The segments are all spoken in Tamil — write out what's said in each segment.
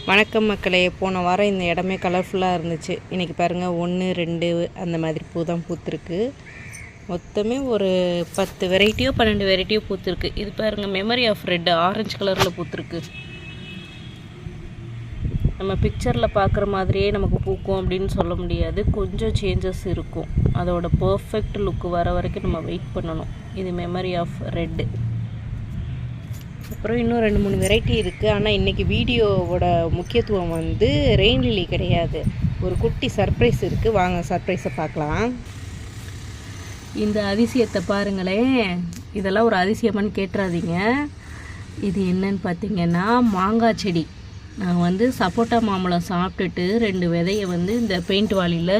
வணக்கம் மக்களே. போன வாரம் இந்த இடமே கலர்ஃபுல்லாக இருந்துச்சு. இன்றைக்கி பாருங்கள் 1 2 அந்த மாதிரி பூ தான் பூத்துருக்கு. மொத்தமே ஒரு 10 வெரைட்டியோ 12 வெரைட்டியோ பூத்துருக்கு. இது பாருங்கள் மெமரி ஆஃப் ரெட் ஆரஞ்சு கலரில் பூத்துருக்கு. நம்ம பிக்சரில் பார்க்குற மாதிரியே நமக்கு பூக்கும் அப்படின்னு சொல்ல முடியாது. கொஞ்சம் சேஞ்சஸ் இருக்கும். அதோட பர்ஃபெக்ட் லுக்கு வர வரைக்கும் நம்ம வெயிட் பண்ணணும். இது மெமரி ஆஃப் ரெட்டு. அப்புறம் இன்னும் 2-3 வெரைட்டி இருக்குது. ஆனால் இன்றைக்கி வீடியோவோட முக்கியத்துவம் வந்து ரெயின் லில்லி கிடையாது. ஒரு குட்டி சர்ப்ரைஸ் இருக்குது. வாங்க சர்ப்ரைஸை பார்க்கலாம். இந்த அதிசயத்தை பாருங்களேன். இதெல்லாம் ஒரு அதிசயமானு கேட்டுறாதீங்க. இது என்னன்னு பார்த்தீங்கன்னா மாங்காய் செடி. நான் வந்து சப்போட்டா மாம்பழம் சாப்பிட்டுட்டு 2 விதையை வந்து இந்த பெயிண்ட் வாலியில்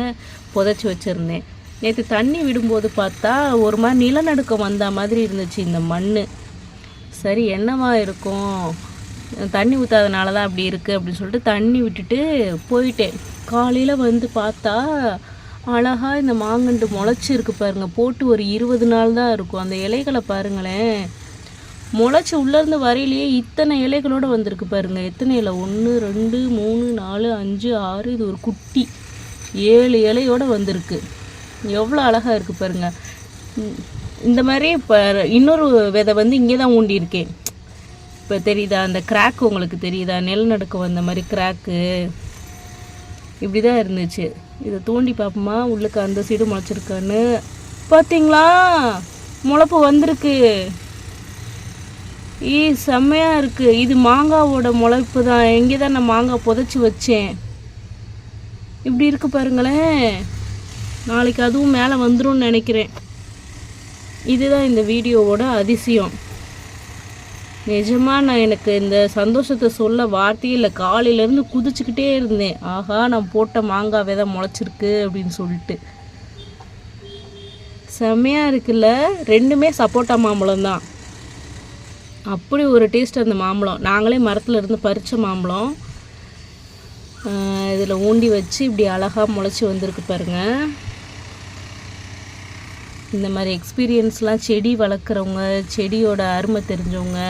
புதைச்சி வச்சுருந்தேன். நேற்று தண்ணி விடும்போது பார்த்தா ஒரு மாதிரி நிலநடுக்கம் வந்த மாதிரி இருந்துச்சு இந்த மண். சரி என்னவா இருக்கும், தண்ணி ஊற்றாதனால தான் அப்படி இருக்குது அப்படின்னு சொல்லிட்டு தண்ணி விட்டுட்டு போயிட்டேன். காலையில் வந்து பார்த்தா அழகாக இந்த மாங்கன்று முளைச்சிருக்கு பாருங்கள். போட்டு ஒரு 20 நாள் தான் இருக்கும். அந்த இலைகளை பாருங்களேன், முளைச்சி உள்ளேருந்து வரையிலேயே இத்தனை இலைகளோடு வந்திருக்கு பாருங்கள். எத்தனை இலை, 1 2 3 4 5 6, இது ஒரு குட்டி 7 இலையோடு வந்திருக்கு. எவ்வளோ அழகாக இருக்குது பாருங்கள். இந்த மாதிரி இப்போ இன்னொரு விதை வந்து இங்கே தான் ஊண்டியிருக்கேன். இப்போ தெரியுதா அந்த கிராக்கு, உங்களுக்கு தெரியுதா நிலநடுக்கம் வந்த மாதிரி கிராக்கு இப்படி தான் இருந்துச்சு. இதை தோண்டி பார்ப்போமா உள்ளுக்கு அந்த சைடு முளைச்சிருக்கான்னு. பார்த்தீங்களா, முளைப்பு வந்திருக்கு. செம்மையாக இருக்குது. இது மாங்காவோட முளைப்பு தான். எங்கே தான் நான் மாங்காய் புதைச்சி வச்சேன். இப்படி இருக்குது பாருங்களேன். நாளைக்கு அதுவும் மேலே வந்துடும் நினைக்கிறேன். இதுதான் இந்த வீடியோவோட அதிசயம். நிஜமாக நான் எனக்கு இந்த சந்தோஷத்தை சொல்ல வார்த்தையே இல்லை. காலையிலேருந்து குதிச்சுக்கிட்டே இருந்தேன். ஆஹா, நான் போட்ட மாங்காய் விதை முளைச்சிருக்கு அப்படின்னு சொல்லிட்டு. செம்மையாக இருக்குல்ல. 2மே சப்போட்டா மாம்பழம் தான். அப்படி ஒரு டேஸ்ட் அந்த மாம்பழம். நாங்களே மரத்தில் இருந்து பறித்த மாம்பழம். இதில் ஊண்டி வச்சு இப்படி அழகாக முளைச்சி வந்திருக்கு பாருங்கள். இந்த மாதிரி எக்ஸ்பீரியன்ஸ்லாம் செடி வளர்க்குறவங்க, செடியோட அருமை தெரிஞ்சவங்க,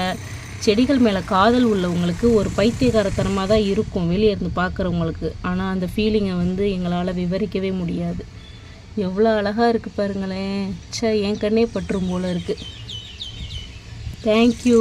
செடிகள் மேலே காதல் உள்ளவங்களுக்கு ஒரு பைத்தியகாரத்தனமாக தான் இருக்கும் வெளியே இருந்து பார்க்குறவங்களுக்கு. ஆனால் அந்த ஃபீலிங்கை வந்து எங்களால் விவரிக்கவே முடியாது. எவ்வளோ அழகாக இருக்குது பாருங்களேன். என் கண்ணே பற்றும் போல் இருக்குது. தேங்க்யூ.